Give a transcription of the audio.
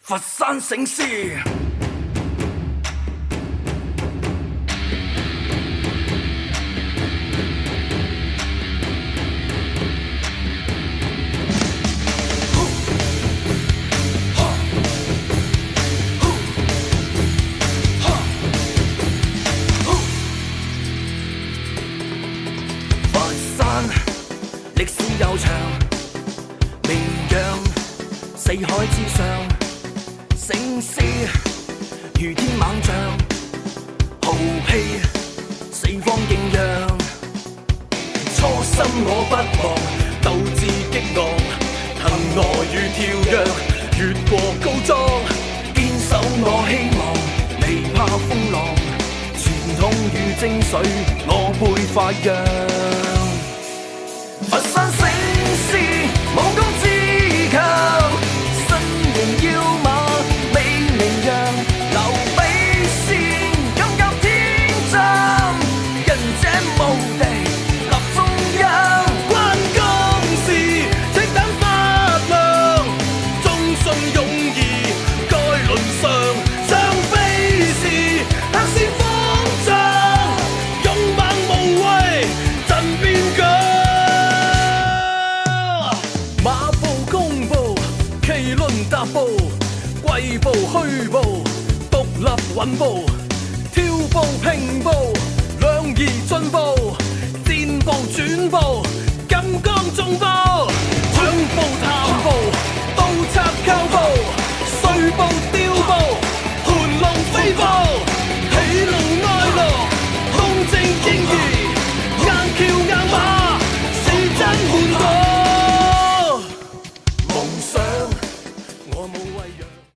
佛山醒獅。佛山歷史悠長，名揚四海之上，醒獅如天猛將，豪氣四方敬仰。初心我不忘，鬥志激昂，騰挪如跳躍，越過高莊，堅守我希望，未怕風浪，傳統與精髓我會發揚。佛山醒獅，武功自強，身形要馬，美名揚，留比先，金甲天將，仁者無敵，立中央，關公事，赤膽發亮，忠信勇義，該論上，上飛是，黑閃方丈，勇猛無畏，震邊疆。馬步弓步，麒麟踏步，貴步虛步，獨立穩步，跳步平步，兩儀進步，戰步轉步，金剛重步，搶步探步，刀插靠步，碎步雕步，盤龍飛步，喜怒哀樂，公正正義，硬橋硬馬，是真換過。夢想我冇畏讓。